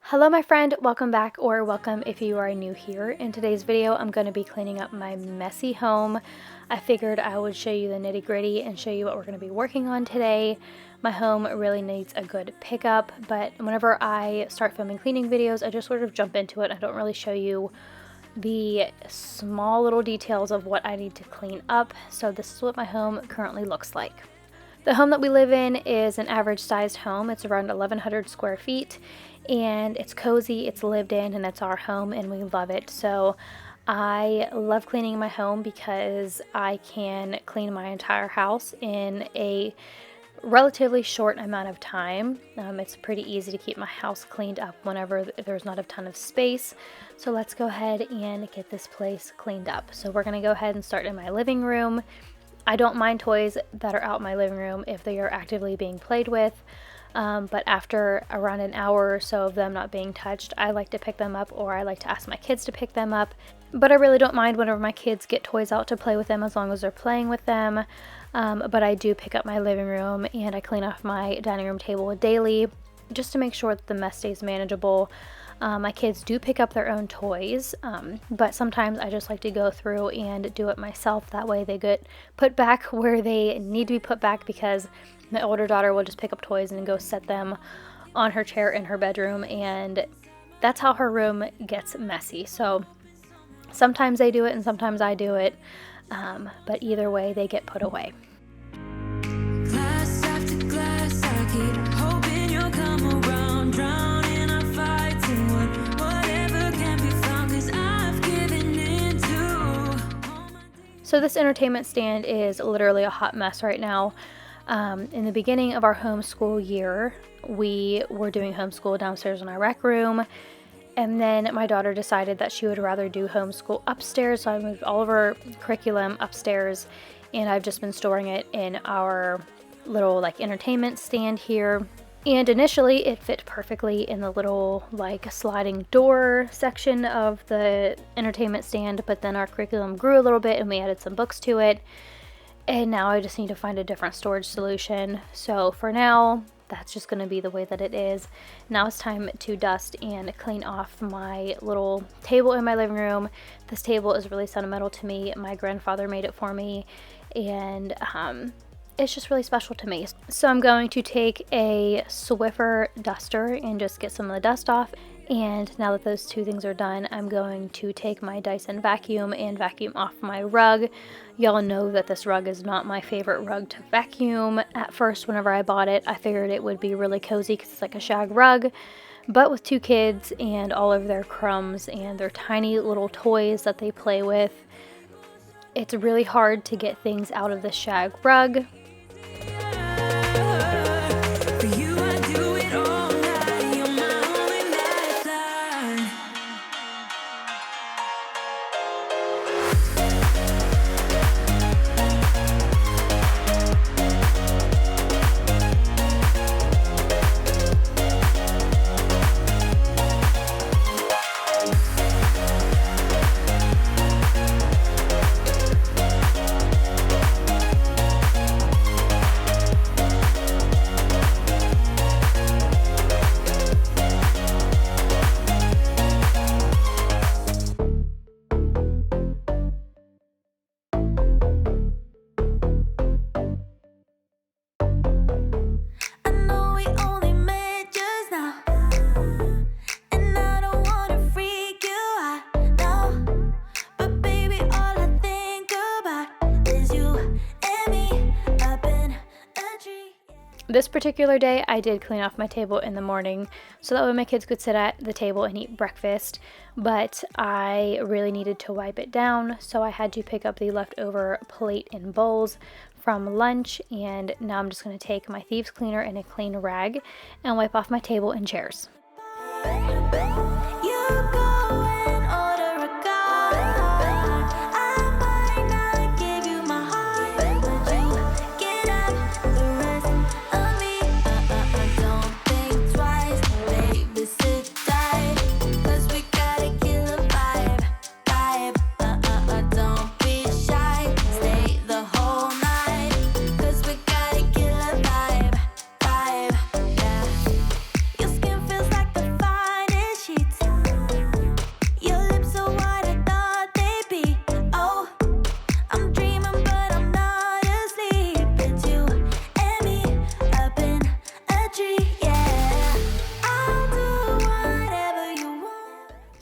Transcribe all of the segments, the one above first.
Hello my friend, welcome back, or welcome if you are new here. In today's video I'm going to be cleaning up my messy home. I figured I would show you the nitty-gritty and show you what we're going to be working on today. My home really needs a good pickup, but whenever I start filming cleaning videos I just sort of jump into it. I don't really show you the small little details of what I need to clean up, so this is what my home currently looks like. The home that we live in is an average sized home. It's around 1,100 square feet. And it's cozy, it's lived in, and it's our home and we love it. So I love cleaning my home because I can clean my entire house in a relatively short amount of time. It's pretty easy to keep my house cleaned up whenever there's not a ton of space. So let's go ahead and get this place cleaned up. So we're going to go ahead and start in my living room. I don't mind toys that are out in my living room if they are actively being played with. But after around an hour or so of them not being touched, I like to pick them up, or I like to ask my kids to pick them up. But I really don't mind whenever my kids get toys out to play with them, as long as they're playing with them. But I do pick up my living room and I clean off my dining room table daily just to make sure that the mess stays manageable. My kids do pick up their own toys, but sometimes I just like to go through and do it myself. That way they get put back where they need to be put back, because my older daughter will just pick up toys and go set them on her chair in her bedroom, and that's how her room gets messy. So sometimes they do it and sometimes I do it, but either way they get put away. Glass after glass, I keep hoping you'll come around, drowning our fights in whatever can be found, 'cause I've given in to. So this entertainment stand is literally a hot mess right now. In the beginning of our homeschool year, we were doing homeschool downstairs in our rec room, and then my daughter decided that she would rather do homeschool upstairs, so I moved all of her curriculum upstairs, and I've just been storing it in our little entertainment stand here. And initially it fit perfectly in the little sliding door section of the entertainment stand, but then our curriculum grew a little bit and we added some books to it. And now I just need to find a different storage solution. So for now, that's just going to be the way that it is. Now it's time to dust and clean off my little table in my living room. This table is really sentimental to me. My grandfather made it for me, and it's just really special to me. So I'm going to take a Swiffer duster and just get some of the dust off. And now that those two things are done, I'm going to take my Dyson vacuum and vacuum off my rug. Y'all know that this rug is not my favorite rug to vacuum. At first, whenever I bought it, I figured it would be really cozy because it's like a shag rug. But with two kids and all of their crumbs and their tiny little toys that they play with, it's really hard to get things out of the shag rug. For you, I do it all night. You're my only lifeline. This particular day, I did clean off my table in the morning so that way my kids could sit at the table and eat breakfast, but I really needed to wipe it down, so I had to pick up the leftover plate and bowls from lunch, and now I'm just going to take my thieves cleaner and a clean rag and wipe off my table and chairs. Your skin feels like the finest.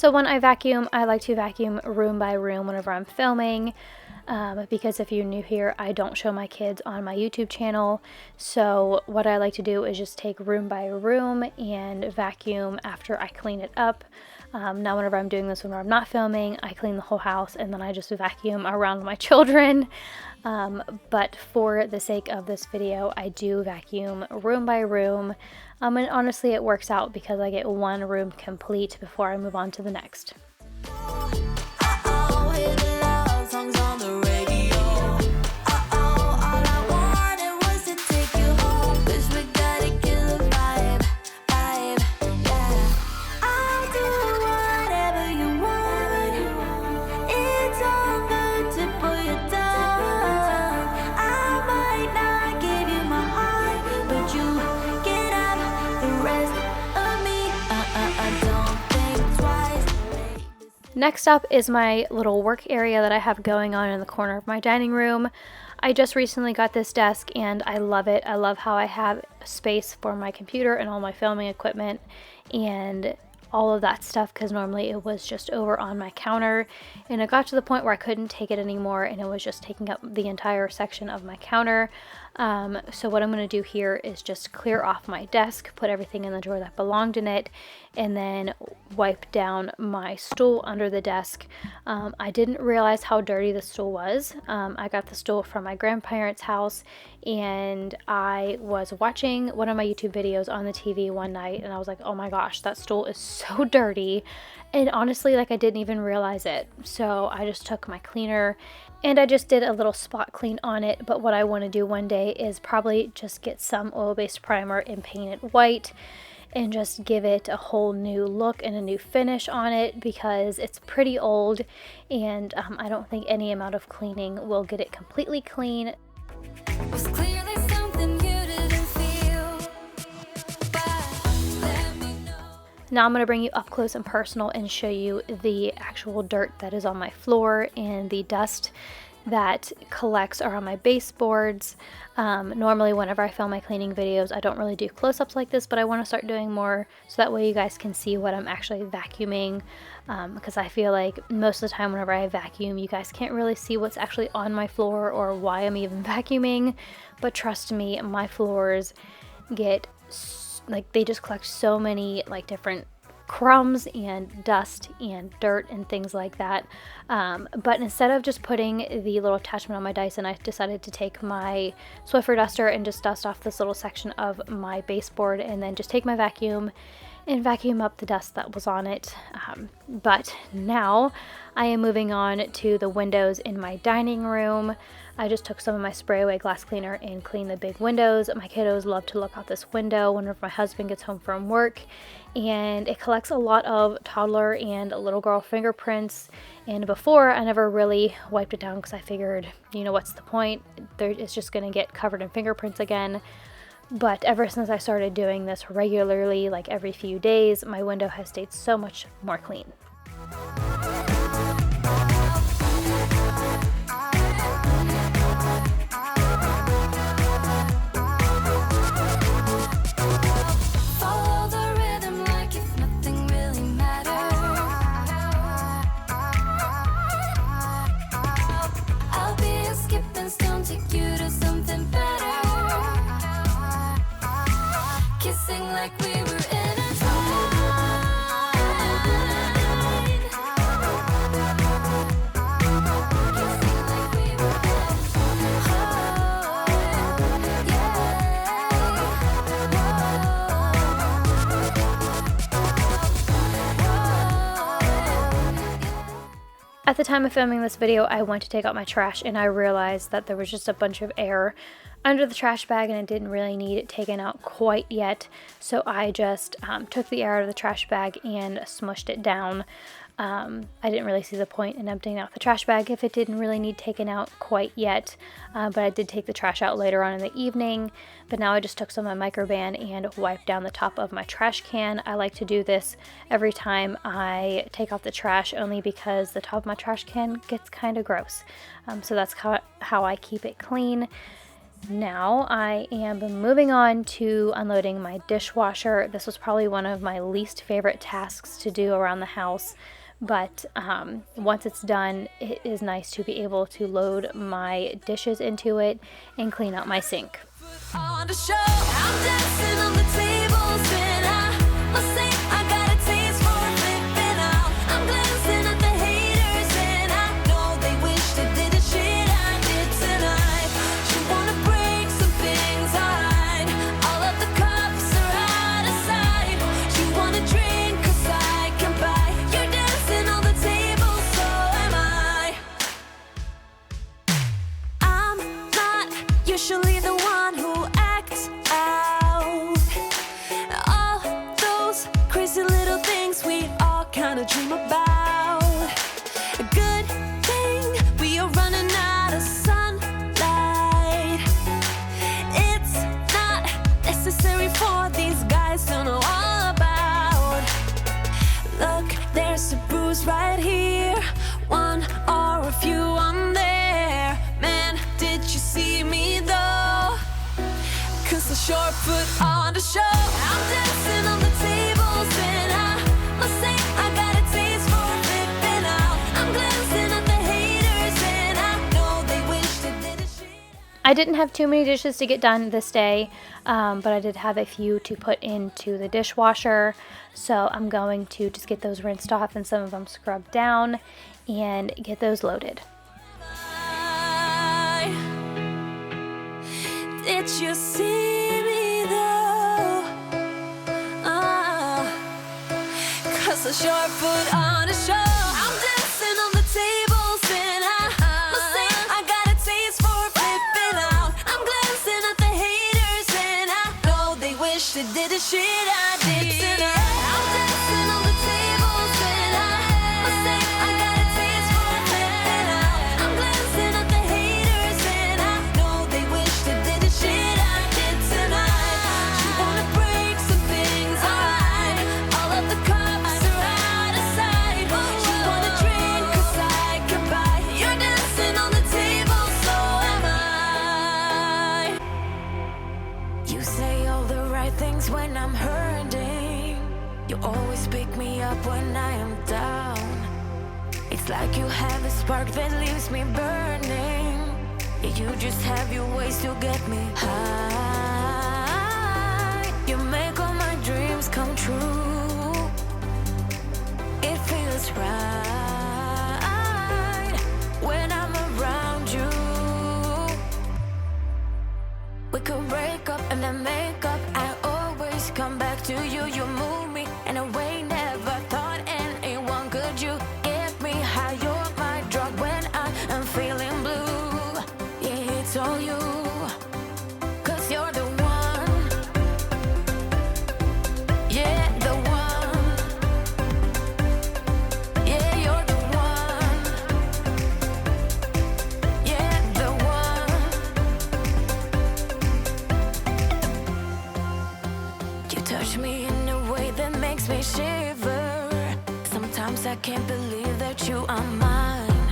So when I vacuum, I like to vacuum room by room whenever I'm filming. Because if you're new here, I don't show my kids on my YouTube channel. So what I like to do is just take room by room and vacuum after I clean it up. Now whenever I'm doing this, when I'm not filming, I clean the whole house and then I just vacuum around my children. But for the sake of this video, I do vacuum room by room. And honestly, it works out because I get one room complete before I move on to the next. Next up is my little work area that I have going on in the corner of my dining room. I just recently got this desk and I love it. I love how I have space for my computer and all my filming equipment and all of that stuff, because normally it was just over on my counter and it got to the point where I couldn't take it anymore and it was just taking up the entire section of my counter. So what I'm going to do here is just clear off my desk, put everything in the drawer that belonged in it, and then wipe down my stool under the desk. I didn't realize how dirty the stool was. I got the stool from my grandparents' house and I was watching one of my YouTube videos on the TV one night and I was like, oh my gosh, that stool is so dirty. And honestly, like, I didn't even realize it. So I just took my cleaner and I just did a little spot clean on it. But what I want to do one day is probably just get some oil-based primer and paint it white and just give it a whole new look and a new finish on it, because it's pretty old and I don't think any amount of cleaning will get it completely clean. Was clearly something you didn't feel, but let me know. Now I'm going to bring you up close and personal and show you the actual dirt that is on my floor and the dust that collects around my baseboards. Normally whenever I film my cleaning videos, I don't really do close-ups like this, but I want to start doing more so that way you guys can see what I'm actually vacuuming, because I feel like most of the time whenever I vacuum, you guys can't really see what's actually on my floor or why I'm even vacuuming. But trust me, my floors get like, they just collect so many like different crumbs and dust and dirt and things like that. But instead of just putting the little attachment on my Dyson, I decided to take my Swiffer duster and just dust off this little section of my baseboard and then just take my vacuum and vacuum up the dust that was on it. But now I am moving on to the windows in my dining room. I just took some of my spray away glass cleaner and cleaned the big windows. My kiddos love to look out this window whenever my husband gets home from work, and it collects a lot of toddler and little girl fingerprints. And before, I never really wiped it down because I figured, you know, what's the point? It's just going to get covered in fingerprints again. But ever since I started doing this regularly, like every few days, my window has stayed so much more clean. Follow the rhythm like if nothing really mattered. I'll be a skipping stone, take you to something better. Kissing like we were intertwined. Kissing like we were At the time of filming this video, I went to take out my trash and I realized that there was just a bunch of air under the trash bag and it didn't really need it taken out quite yet. So I just took the air out of the trash bag and smushed it down. I didn't really see the point in emptying out the trash bag if it didn't really need taken out quite yet, but I did take the trash out later on in the evening. But now I just took some of my microban and wiped down the top of my trash can. I like to do this every time I take out the trash, only because the top of my trash can gets kind of gross. So that's how I keep it clean. Now I am moving on to unloading my dishwasher. This was probably one of my least favorite tasks to do around the house. But once it's done, it is nice to be able to load my dishes into it and clean out my sink. On the show, I'm dancing on the tables and I must say I got a taste for flipping out. I'm glancing at the haters and I know they wish they did the shit I did tonight. You wanna break some things, alright. All of the cups are out of sight. You wanna drink 'cause I can buy. You're dancing on the table, so am I. I'm not usually the one who acts out. All those crazy little things we all kinda dream about. A good thing we are running out of sunlight. It's not necessary for these guys to know all about. Look, there's a bruise right here, one or a few on there. Man, did you see me though? 'Cause I sure put on the show. I'm dancing on the tables and I must say I got a taste for flipping out. I'm glancing at the haters and I know they wish they did the shit. I didn't have too many dishes to get done this day, but I did have a few to put into the dishwasher. So I'm going to just get those rinsed off and some of them scrubbed down and get those loaded. Did you see me though? 'Cause I sure put on a show. I'm dancing on the tables and I must say I got a taste for flipping out. I'm glancing at the haters and I know they wish they did the shit I did tonight. I'm dancing on the tables and I must say I got a taste for flipping out. I'm glancing at the haters and I know they wish they did the shit I did tonight. You wanna break some things, alright. All of the cups are out of sight. You wanna drink 'cause I can buy. You're dancing on the table, so am I. You say all the right things when I'm hurting. You always pick me up when I am down. It's like you have a spark that leaves me burning. Yeah, you just have your ways to get me high. You make all my dreams come true. It feels right when I'm around you. We could break up and then make up. I always come back to you. You move me in a way never thought anyone could. You get me high. You're my drug when I am feeling blue. Yeah, it's all you. 'Cause you're the one. Yeah, the one. Yeah, you're the one. Yeah, the one. You touch me in a way that makes me shiver. Sometimes I can't believe that you are mine.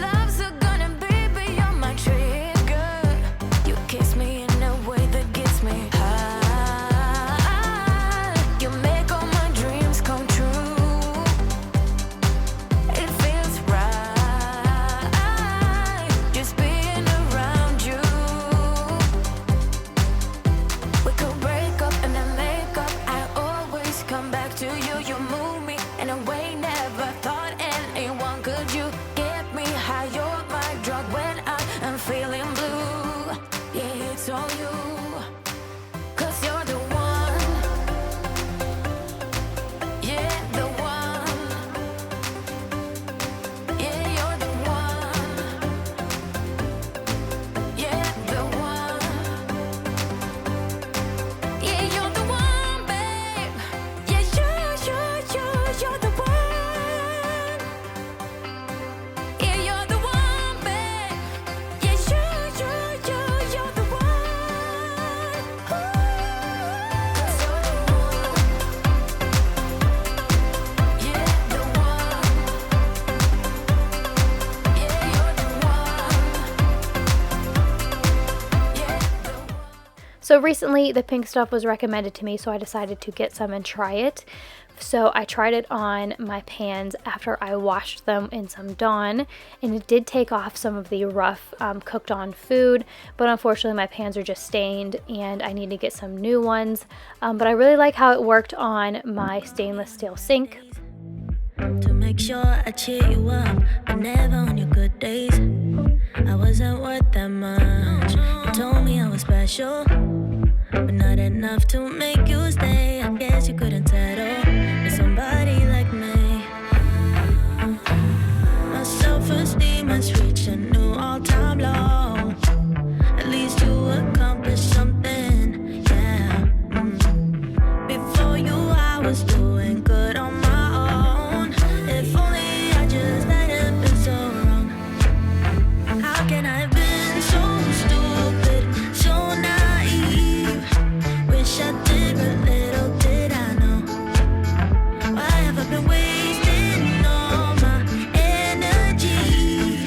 Love's a gun and baby, you're my trigger. You kiss me in a way that gets me high. You make all my dreams come true. It feels right just being around you. We could break up and then make up. I always come back to you. You move me in a way never thought anyone could So recently the pink stuff was recommended to me, so I decided to get some and try it. So I tried it on my pans after I washed them in some Dawn, and it did take off some of the rough cooked on food, but unfortunately my pans are just stained and I need to get some new ones. But I really like how it worked on my stainless steel sink. To make sure I cheer you up, but never on your good days. I wasn't worth that much. You told me I was special, but not enough to make you stay. I guess you couldn't settle with somebody like me. My self-esteem has reached a new all-time low. At least you accomplished something, yeah. Before you I was doing good on my own. If only I just hadn't been so wrong. How can I have been so stupid, so naive? Wish I did, but little did I know. Why have I been wasting all my energy?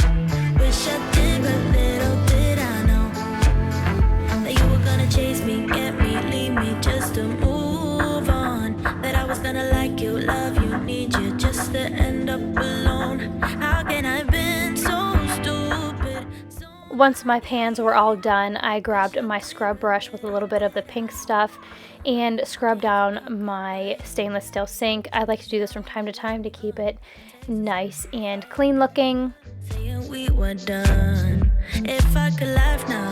Wish I did, but little did I know that you were gonna chase me, get me, leave me just to move on. That I was gonna like you, love you, need you just to end up alone. How can I have been so stupid? Once my pans were all done, I grabbed my scrub brush with a little bit of the pink stuff and scrubbed down my stainless steel sink. I like to do this from time to time to keep it nice and clean looking. Saying we were done. If I could laugh now,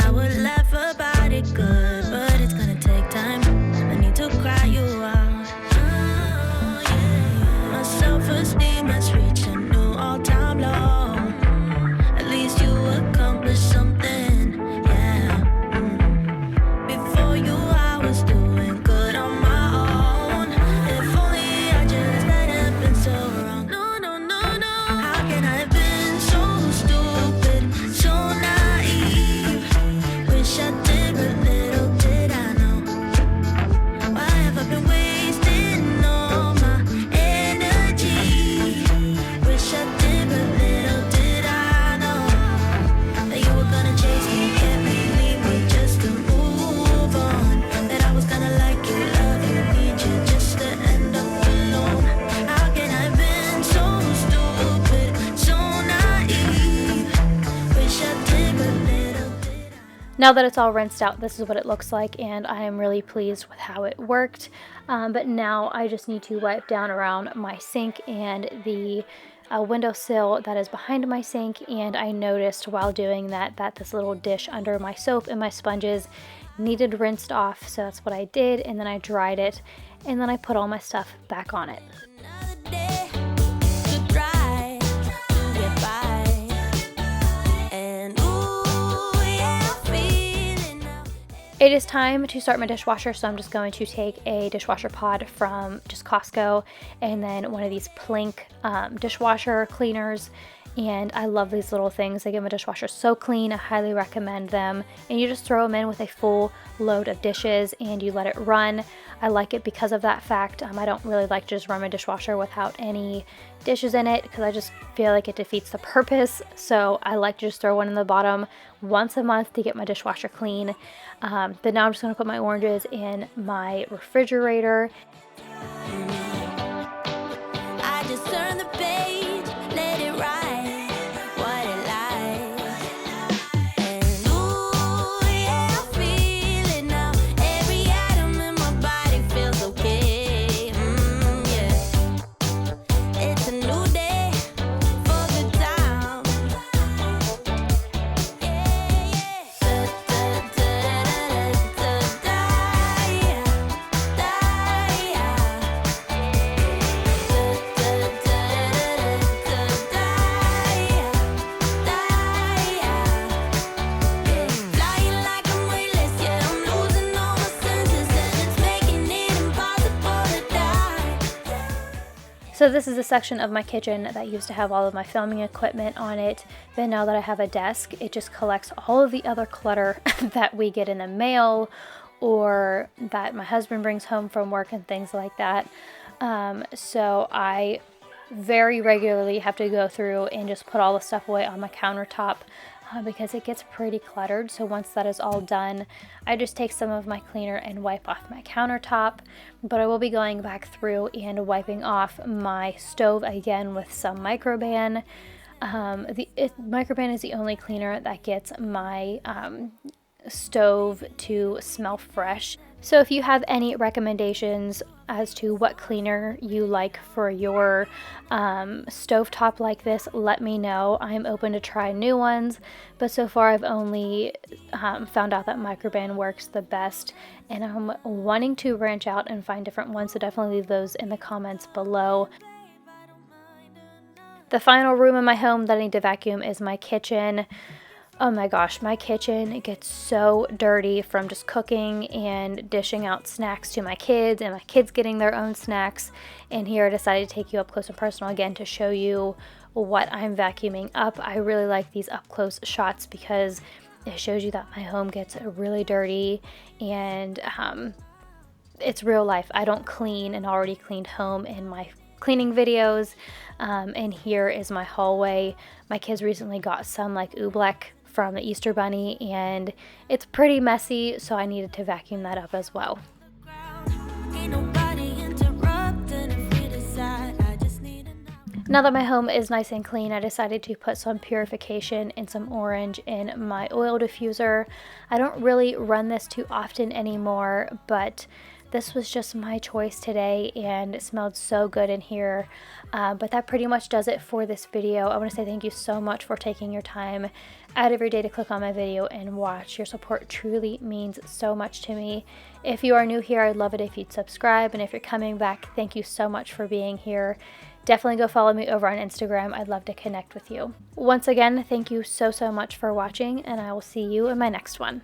I would laugh about it good, but it's gonna take time. I need to cry you out. Oh, yeah. My self-esteem has reached a new all-time low. At least you accomplished something, yeah. Before you I was doing good on my own. If only I just hadn't been so wrong. No, no, no, no. How can I have been so stupid, so naive? Wish I did, but little did I know. Why have I been wasting all my energy? Wish I did, but little did I know that you were gonna chase me, get me, leave me just to move on. That I was gonna like you, love you, need you just to end up alone. How can I have been so stupid, so naive? Wish I did, but little did I. Now that it's all rinsed out, this is what it looks like, and I am really pleased with how it worked. But now I just need to wipe down around my sink and the windowsill that is behind my sink, and I noticed while doing that this little dish under my soap and my sponges needed rinsed off, so that's what I did, and then I dried it, and then I put all my stuff back on it. Another day to try to get by. And ooh, yeah, I'm feeling now. It is time to start my dishwasher, so I'm just going to take a dishwasher pod from just Costco and then one of these Plink dishwasher cleaners. And I love these little things. They give my dishwasher so clean. I highly recommend them. And you just throw them in with a full load of dishes and you let it run. I like it because of that fact. I don't really like to just run my dishwasher without any dishes in it because I just feel like it defeats the purpose. So I like to just throw one in the bottom once a month to get my dishwasher clean. But now I'm just going to put my oranges in my refrigerator. I just turn the page, let it ride, what it like. And ooh, yeah, I feel it now. Every atom in my body feels okay. Yeah. It's a new day for the time. Yeah, yeah. Flying like I'm weightless, yeah, I'm losing all my senses, and it's making it impossible to die. So this is the section of my kitchen that used to have all of my filming equipment on it, but now that I have a desk, it just collects all of the other clutter that we get in the mail or that my husband brings home from work and things like that. So I very regularly have to go through and just put all the stuff away on my countertop. because it gets pretty cluttered. So once that is all done, I just take some of my cleaner and wipe off my countertop, but I will be going back through and wiping off my stove again with some Microban. Microban is the only cleaner that gets my stove to smell fresh. So if you have any recommendations as to what cleaner you like for your stovetop like this, let me know. I'm open to try new ones, but so far I've only found out that Microban works the best, and I'm wanting to branch out and find different ones, so definitely leave those in the comments below. The final room in my home that I need to vacuum is my kitchen. Oh my gosh, my kitchen gets so dirty from just cooking and dishing out snacks to my kids and my kids getting their own snacks. And here I decided to take you up close and personal again to show you what I'm vacuuming up. I really like these up close shots because it shows you that my home gets really dirty, and it's real life. I don't clean an already cleaned home in my cleaning videos. And here is my hallway. My kids recently got some like oobleck from the Easter Bunny, and it's pretty messy, so I needed to vacuum that up as well. Now that my home is nice and clean, I decided to put some purification and some orange in my oil diffuser. I don't really run this too often anymore, but this was just my choice today, and it smelled so good in here. But that pretty much does it for this video. I want to say thank you so much for taking your time out of your day to click on my video and watch. Your support truly means so much to me. If you are new here, I'd love it if you'd subscribe, and if you're coming back, thank you so much for being here. Definitely go follow me over on Instagram. I'd love to connect with you. Once again, thank you so much for watching, and I will see you in my next one.